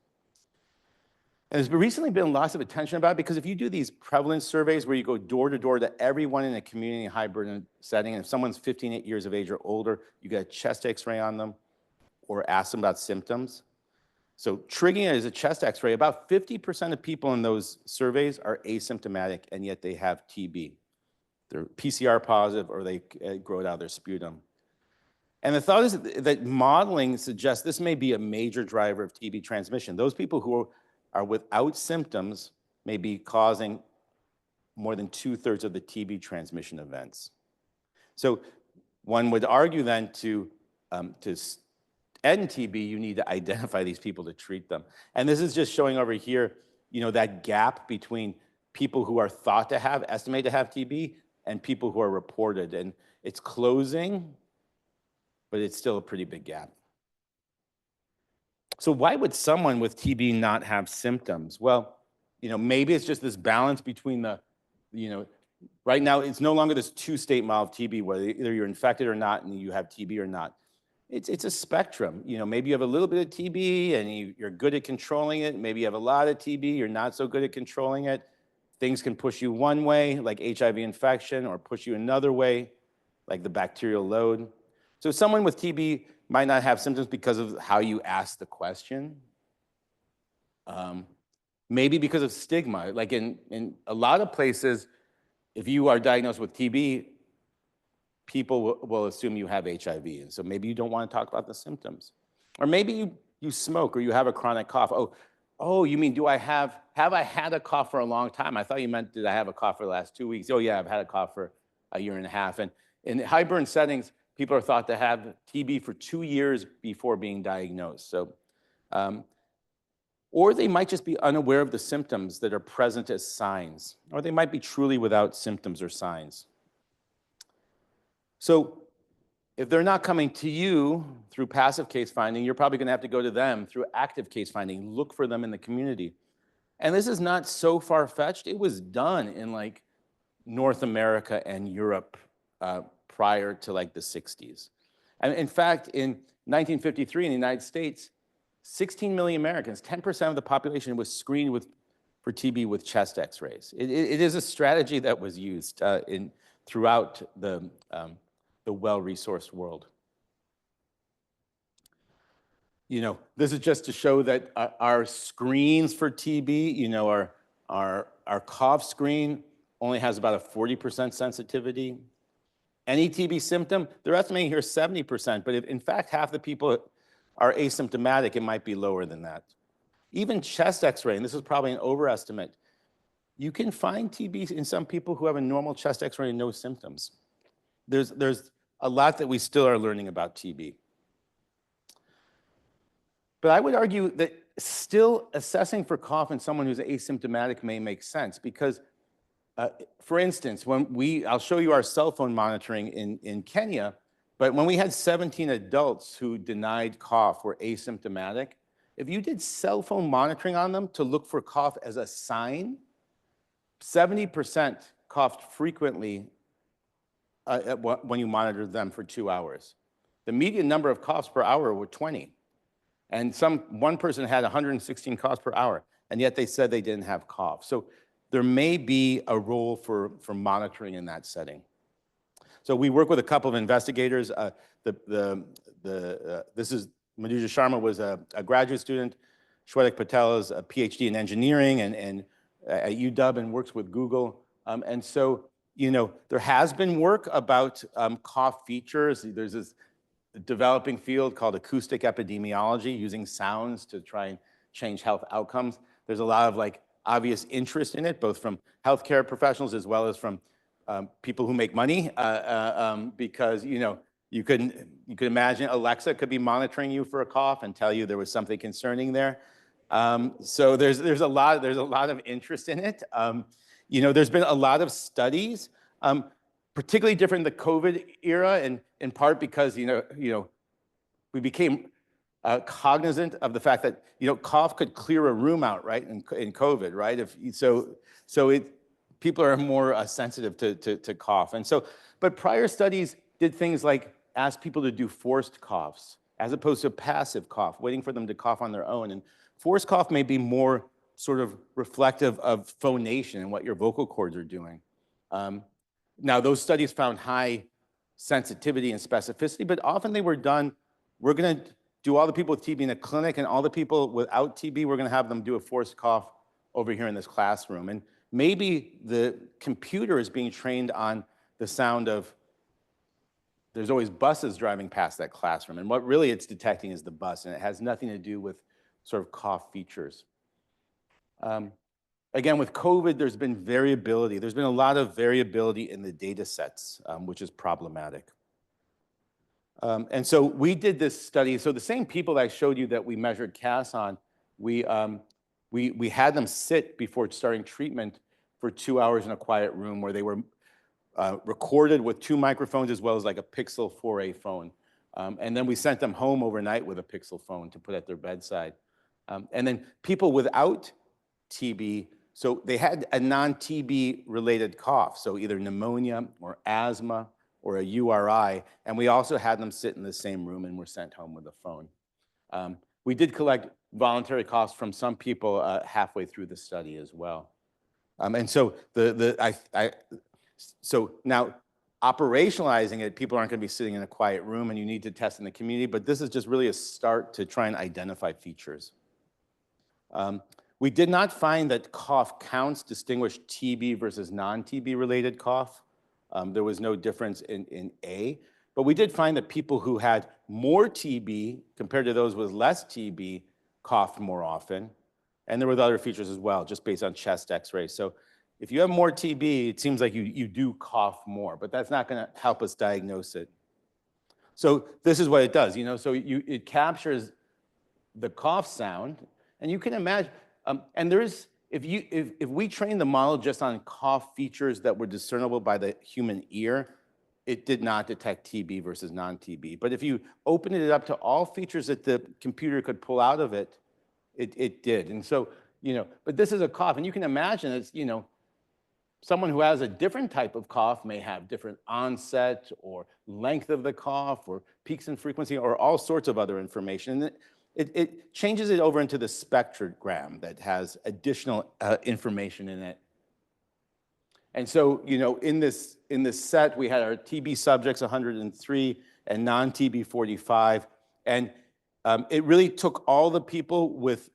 And there's recently been lots of attention about it because if you do these prevalence surveys where you go door to door to everyone in a community high burden setting, and if someone's 15 years of age or older, you get a chest x-ray on them or ask them about symptoms. So triggering it as a chest x-ray, about 50% of people in those surveys are asymptomatic and yet they have TB. They're PCR positive or they grow it out of their sputum. And the thought is that modeling suggests this may be a major driver of TB transmission. Those people who are without symptoms may be causing more than 2/3 of the TB transmission events. So one would argue then to end TB, you need to identify these people to treat them. And this is just showing over here, that gap between people who are thought to have, estimated to have TB, and people who are reported. And it's closing, but it's still a pretty big gap. So why would someone with TB not have symptoms? Well, maybe it's just this balance between right now it's no longer this two-state model of TB, whether either you're infected or not and you have TB or not. It's a spectrum. Maybe you have a little bit of TB and you're good at controlling it. Maybe you have a lot of TB, you're not so good at controlling it. Things can push you one way, like HIV infection, or push you another way, like the bacterial load. So someone with TB might not have symptoms because of how you ask the question. Maybe because of stigma. Like in a lot of places, if you are diagnosed with TB, people will assume you have HIV. And so maybe you don't want to talk about the symptoms. Or maybe you smoke or you have a chronic cough. Oh, you mean, have I had a cough for a long time? I thought you meant, did I have a cough for the last 2 weeks? Oh yeah, I've had a cough for a year and a half. And in high burn settings, people are thought to have TB for 2 years before being diagnosed. So, or they might just be unaware of the symptoms that are present as signs, or they might be truly without symptoms or signs. So if they're not coming to you through passive case finding, you're probably going to have to go to them through active case finding, look for them in the community. And this is not so far-fetched. It was done in like North America and Europe prior to like the 60s. And in fact, in 1953 in the United States, 16 million Americans, 10% of the population was screened for TB with chest x-rays. It is a strategy that was used throughout the well-resourced world. This is just to show that our screens for TB, our cough screen only has about a 40% sensitivity. Any TB symptom, they're estimating here 70%, but if in fact half the people are asymptomatic, it might be lower than that. Even chest x-ray, and this is probably an overestimate, you can find TB in some people who have a normal chest x-ray and no symptoms. There's a lot that we still are learning about TB. But I would argue that still assessing for cough in someone who's asymptomatic may make sense because, for instance, I'll show you our cell phone monitoring in Kenya, but when we had 17 adults who denied cough were asymptomatic, if you did cell phone monitoring on them to look for cough as a sign, 70% coughed frequently when you monitored them for 2 hours. The median number of coughs per hour were 20. And one person had 116 coughs per hour, and yet they said they didn't have cough. So there may be a role for monitoring in that setting. So we work with a couple of investigators. This is Madhuja Sharma was a graduate student. Shwetak Patel is a PhD in engineering and at UW and works with Google. And so, there has been work about cough features. There's this developing field called acoustic epidemiology, using sounds to try and change health outcomes. There's a lot of obvious interest in it, both from healthcare professionals as well as from people who make money, because you could imagine Alexa could be monitoring you for a cough and tell you there was something concerning there. So there's a lot of interest in it. There's been a lot of studies, particularly during the COVID era, and in part because we became cognizant of the fact that cough could clear a room out, right? In COVID, right? People are more sensitive to cough, and so. But prior studies did things like ask people to do forced coughs as opposed to passive cough, waiting for them to cough on their own. And forced cough may be more sort of reflective of phonation and what your vocal cords are doing. Now, those studies found high sensitivity and specificity, but often they were done, we're going to do all the people with TB in a clinic, and all the people without TB, we're going to have them do a forced cough over here in this classroom. And maybe the computer is being trained on the sound of, there's always buses driving past that classroom, and what really it's detecting is the bus, and it has nothing to do with sort of cough features. Again, with COVID, there's been variability. There's been a lot of variability in the data sets, which is problematic. And so we did this study. So the same people that I showed you that we measured CAS on, we had them sit before starting treatment for 2 hours in a quiet room where they were recorded with 2 microphones as well as like a Pixel 4a phone. And then we sent them home overnight with a Pixel phone to put at their bedside. And then people without TB, so they had a non-TB related cough, so either pneumonia or asthma or a URI, and we also had them sit in the same room and were sent home with a phone. We did collect voluntary coughs from some people halfway through the study as well. And so so now operationalizing it, people aren't going to be sitting in a quiet room, and you need to test in the community, but this is just really a start to try and identify features. We did not find that cough counts distinguished TB versus non-TB related cough. There was no difference in A, but we did find that people who had more TB compared to those with less TB coughed more often. And there were other features as well, just based on chest x-rays. So if you have more TB, it seems like you do cough more, but that's not going to help us diagnose it. So this is what it does, so it captures the cough sound, and you can imagine, and there's, if we train the model just on cough features that were discernible by the human ear, it did not detect TB versus non-TB. But if you opened it up to all features that the computer could pull out of it, it did. And so, but this is a cough, and you can imagine it's, someone who has a different type of cough may have different onset or length of the cough or peaks in frequency or all sorts of other information. And it changes it over into the spectrogram that has additional information in it. And so, in this set, we had our TB subjects, 103, and non-TB, 45. And it really took all the people with,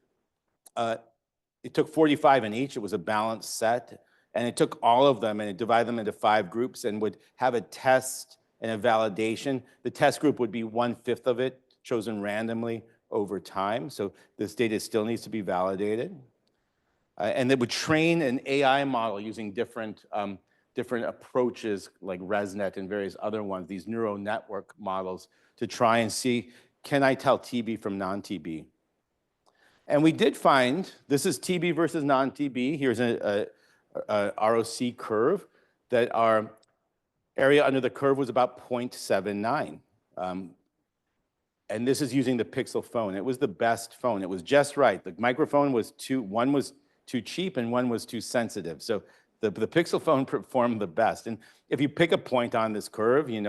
it took 45 in each. It was a balanced set. And it took all of them and it divided them into 5 groups and would have a test and a validation. The test group would be 1/5 of it, chosen randomly over time. So this data still needs to be validated. And they would train an AI model using different approaches like ResNet and various other ones, these neural network models, to try and see, can I tell TB from non-TB? And we did find, this is TB versus non-TB. Here's a ROC curve, that our area under the curve was about 0.79. And this is using the Pixel phone. It was the best phone. It was just right. The microphone was one was too cheap and one was too sensitive. So the Pixel phone performed the best. And if you pick a point on this curve, you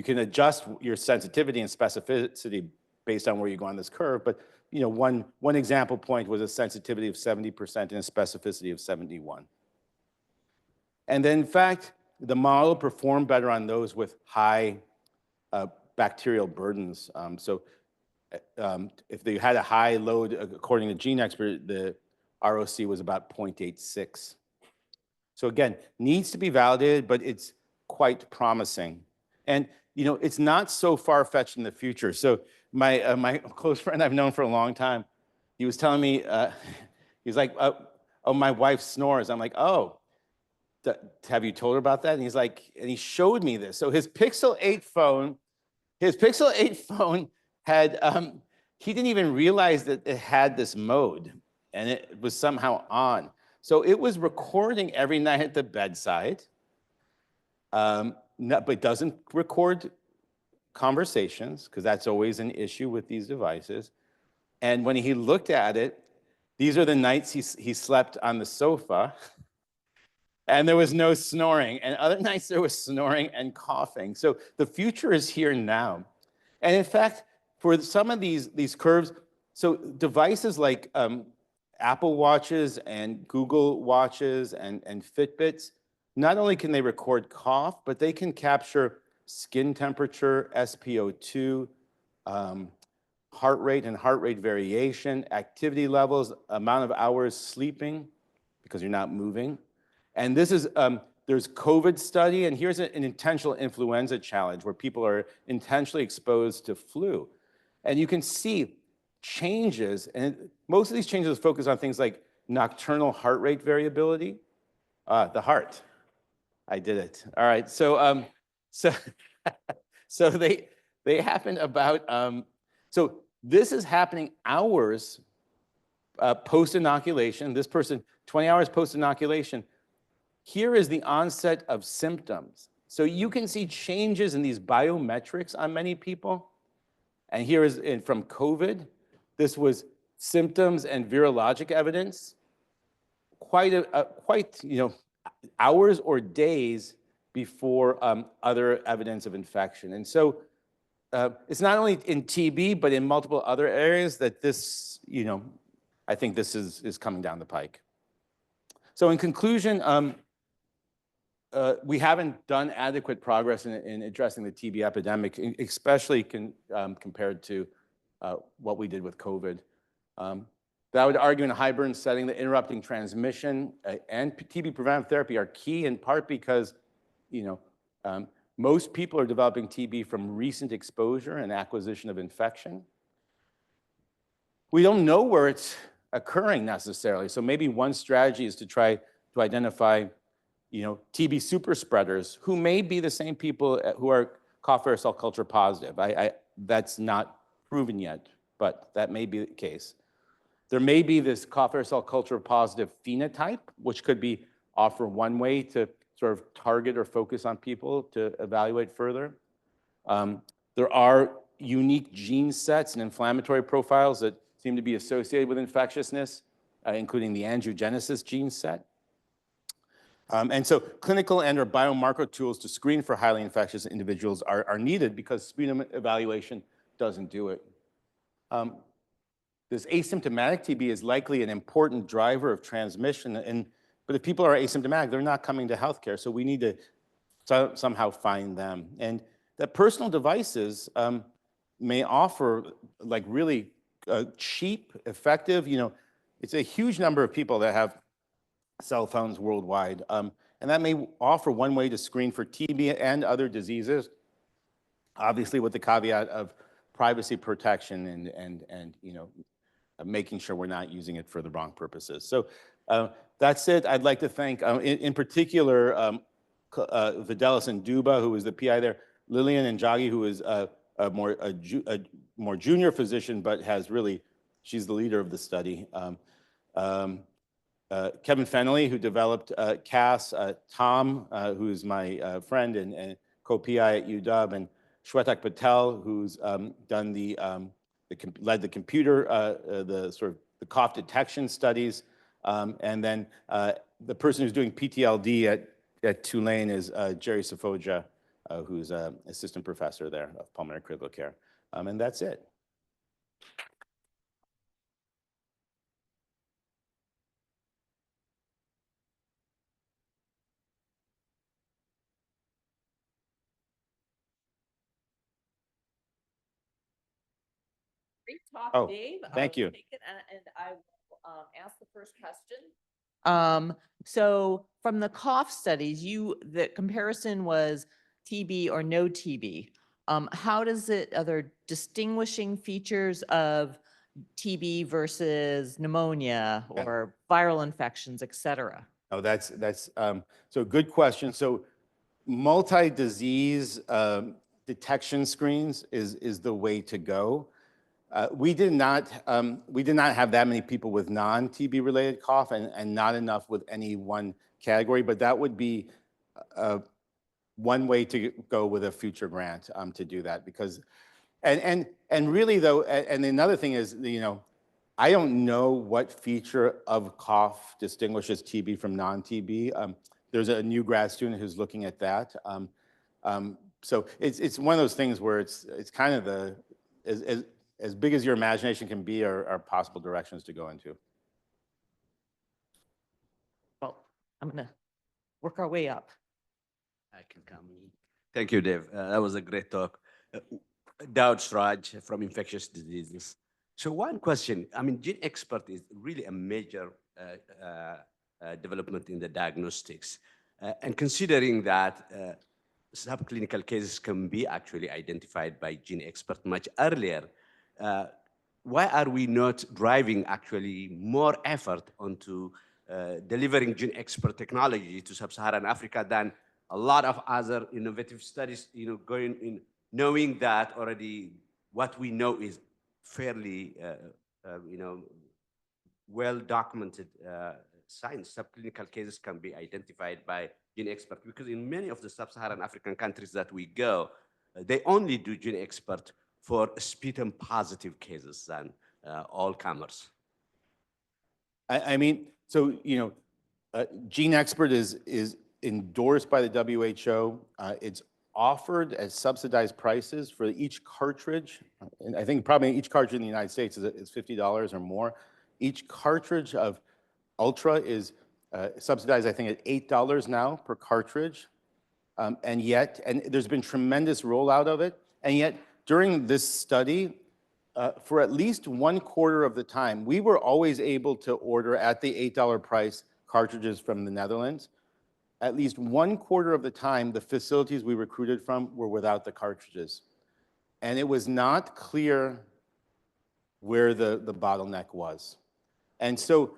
can adjust your sensitivity and specificity based on where you go on this curve. But one example point was a sensitivity of 70% and a specificity of 71. And then, in fact, the model performed better on those with high bacterial burdens. If they had a high load, according to GeneXpert, the ROC was about 0.86. So again, needs to be validated, but it's quite promising. And it's not so far-fetched in the future. So my close friend I've known for a long time, he was telling me, he was like, oh, my wife snores. I'm like, oh, have you told her about that? And he's like, and he showed me this. So his Pixel 8 phone had, he didn't even realize that it had this mode, and it was somehow on. So it was recording every night at the bedside, but doesn't record conversations, because that's always an issue with these devices. And when he looked at it, these are the nights he slept on the sofa, and there was no snoring. And other nights there was snoring and coughing. So the future is here now. And in fact, for some of these curves, so devices like Apple Watches and Google Watches and Fitbits, not only can they record cough, but they can capture skin temperature, SpO2, heart rate and heart rate variation, activity levels, amount of hours sleeping, because you're not moving. And this is, there's COVID study, and here's an intentional influenza challenge where people are intentionally exposed to flu. And you can see changes, and most of these changes focus on things like nocturnal heart rate variability. The heart, I did it. All right, so, so they happen about, so this is happening hours post-inoculation. This person, 20 hours post-inoculation. Here is the onset of symptoms. So you can see changes in these biometrics on many people. And here is from COVID. This was symptoms and virologic evidence. Quite hours or days before other evidence of infection. And so it's not only in TB, but in multiple other areas that this, I think this is coming down the pike. So in conclusion, we haven't done adequate progress in addressing the TB epidemic, especially compared to what we did with COVID. That I would argue in a high burden setting that interrupting transmission and TB preventive therapy are key, in part because most people are developing TB from recent exposure and acquisition of infection. We don't know where it's occurring necessarily, so maybe one strategy is to try to identify TB super spreaders who may be the same people who are cough aerosol culture positive. That's not proven yet, but that may be the case. There may be this cough aerosol culture positive phenotype, which could be offer one way to sort of target or focus on people to evaluate further. There are unique gene sets and inflammatory profiles that seem to be associated with infectiousness, including the angiogenesis gene set. And so clinical and or biomarker tools to screen for highly infectious individuals are needed because sputum evaluation doesn't do it. This asymptomatic TB is likely an important driver of transmission, but if people are asymptomatic, they're not coming to healthcare, so we need to somehow find them. And that personal devices may offer like really cheap, effective, it's a huge number of people that have cell phones worldwide, and that may offer one way to screen for TB and other diseases, obviously with the caveat of privacy protection and making sure we're not using it for the wrong purposes. So that's it. I'd like to thank, in particular, Videlis and Duba, who was the PI there, Lillian and Jagi, who is a more junior physician, but has really, she's the leader of the study. Kevin Fennelly, who developed CAS, Tom, who's my friend and co-PI at UW, and Shwetak Patel, who's done led the computer, the cough detection studies, and then the person who's doing PTLD at Tulane is Jerry Safoja, who's an assistant professor there of pulmonary critical care, and that's it. Great talk, Oh, Dave. thank you. Take it and I will ask the first question. So from the cough studies, the comparison was TB or no TB. How does are there distinguishing features of TB versus pneumonia or viral infections, et cetera? Oh, that's so good question. So multi-disease detection screens is the way to go. We did not have that many people with non-TB related cough and not enough with any one category, but that would be one way to go with a future grant to do that, because and really though, and another thing is, I don't know what feature of cough distinguishes TB from non-TB. There's a new grad student who's looking at that. So it's one of those things where it's kind of as big as your imagination can be are possible directions to go into. I'm gonna work our way up. I can come. Thank you, Dave. That was a great talk. Daud Sraj from Infectious Diseases. So one question, I mean, Gene Expert is really a major development in the diagnostics. And considering that subclinical cases can be actually identified by Gene Expert much earlier, why are we not driving actually more effort onto delivering Gene Expert technology to Sub-Saharan Africa than a lot of other innovative studies, going in, knowing that already what we know is fairly, well-documented science. Subclinical cases can be identified by Gene Expert because in many of the Sub-Saharan African countries that we go, they only do Gene Expert for sputum positive cases than all comers. I mean, so, Gene Expert is endorsed by the WHO. It's offered at subsidized prices for each cartridge. And I think probably each cartridge in the United States is $50 or more. Each cartridge of Ultra is subsidized, I think, at $8 now per cartridge. And there's been tremendous rollout of it. And yet, during this study, for at least 1/4 of the time, we were always able to order at the $8 price cartridges from the Netherlands. At least 1/4 of the time, the facilities we recruited from were without the cartridges. And it was not clear where the bottleneck was. And so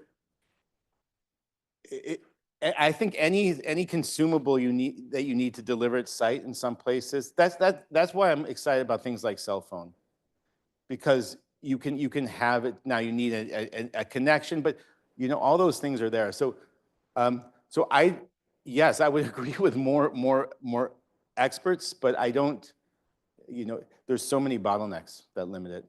I think any consumable that you need to deliver at site in some places, that's why I'm excited about things like cell phone. Because you can have it now. You need a connection, but all those things are there. So yes, I would agree with more experts, but I don't. There's so many bottlenecks that limit it.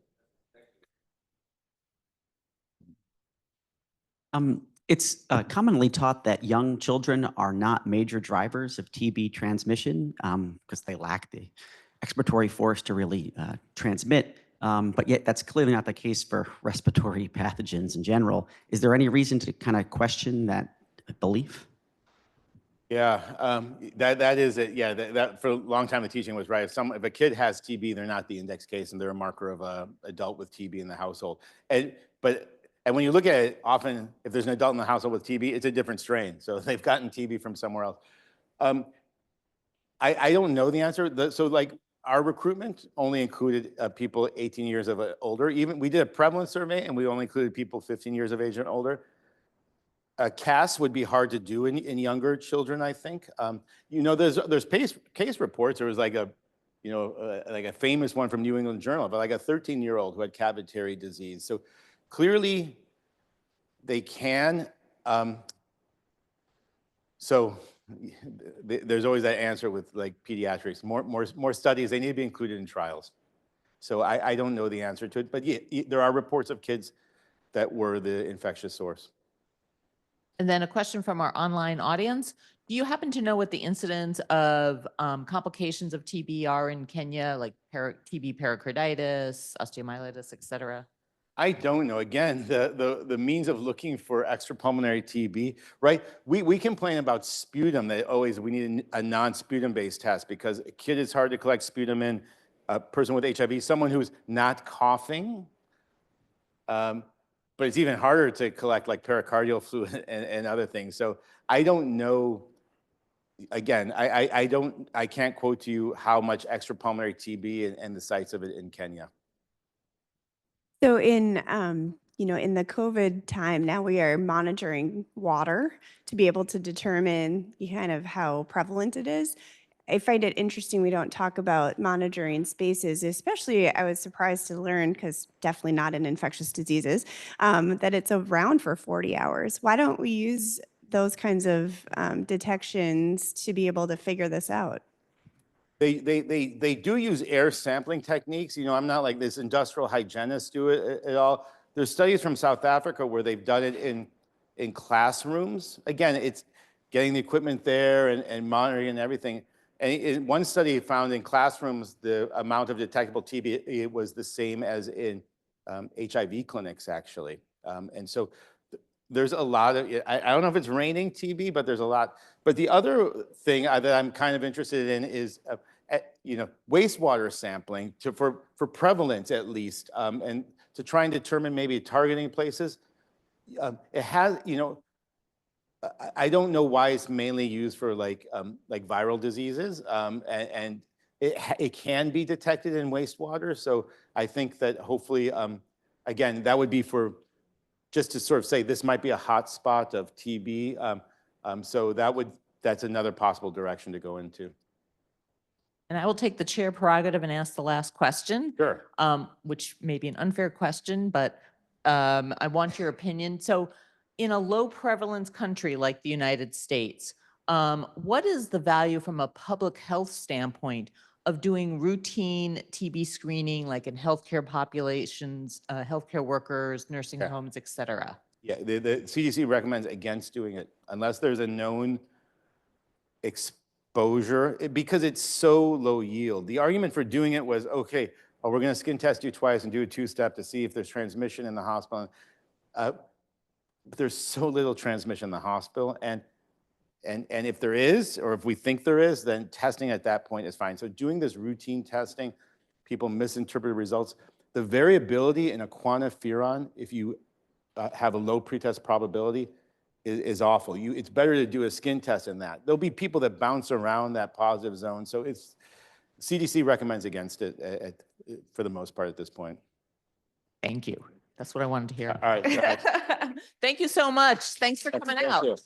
It's commonly taught that young children are not major drivers of TB transmission because they lack the expiratory force to really transmit. But yet that's clearly not the case for respiratory pathogens in general. Is there any reason to kind of question that belief? Yeah, that is it. Yeah, that for a long time the teaching was right. If a kid has TB, they're not the index case, and they're a marker of an adult with TB in the household. And when you look at it, often if there's an adult in the household with TB, it's a different strain. So they've gotten TB from somewhere else. I don't know the answer. So like our recruitment only included people 18 years of older. Even we did a prevalence survey and we only included people 15 years of age and older. CAS would be hard to do in younger children, I think. There's case reports. There was like a famous one from New England Journal, but like a 13-year-old who had cavitary disease. So clearly, they can. So there's always that answer with like pediatrics. More studies. They need to be included in trials. So I don't know the answer to it, but yeah, there are reports of kids that were the infectious source. And then a question from our online audience. Do you happen to know what the incidence of complications of TB are in Kenya, like TB pericarditis, osteomyelitis, et cetera? I don't know. Again, the means of looking for extrapulmonary TB, right? We complain about sputum, that always we need a non-sputum based test because a kid is hard to collect sputum in, a person with HIV, someone who's not coughing, but it's even harder to collect like pericardial fluid and other things. So I don't know. Again, I can't quote to you how much extrapulmonary TB and the sites of it in Kenya. So in in the COVID time, now we are monitoring water to be able to determine kind of how prevalent it is. I find it interesting we don't talk about monitoring spaces, especially I was surprised to learn, because definitely not in infectious diseases, that it's around for 40 hours. Why don't we use those kinds of detections to be able to figure this out? They do use air sampling techniques. I'm not like this industrial hygienist do it at all. There's studies from South Africa where they've done it in classrooms. Again, it's getting the equipment there and monitoring and everything. And in one study found in classrooms, the amount of detectable TB was the same as in HIV clinics, actually. And so there's a lot of, I don't know if it's raining TB, but there's a lot. But the other thing that I'm kind of interested in is, wastewater sampling for prevalence at least, and to try and determine maybe targeting places. It has, I don't know why it's mainly used for like viral diseases, and it can be detected in wastewater. So I think that hopefully, again, that would be for just to sort of say this might be a hot spot of TB. So that's another possible direction to go into. And I will take the chair prerogative and ask the last question. Sure. Which may be an unfair question, but I want your opinion. So in a low prevalence country like the United States, what is the value from a public health standpoint of doing routine TB screening, like in healthcare populations, healthcare workers, nursing Yeah. homes, et cetera? Yeah, the CDC recommends against doing it unless there's a known exposure because it's so low yield. The argument for doing it was, okay, we're going to skin test you twice and do a two-step to see if there's transmission in the hospital. But there's so little transmission in the hospital. And if there is, or if we think there is, then testing at that point is fine. So doing this routine testing, people misinterpret results. The variability in a quantiferon, if you have a low pretest probability, is awful. It's better to do a skin test in that. There'll be people that bounce around that positive zone. So CDC recommends against it for the most part at this point. Thank you. That's what I wanted to hear. All right. Thank you so much. Thanks for coming out.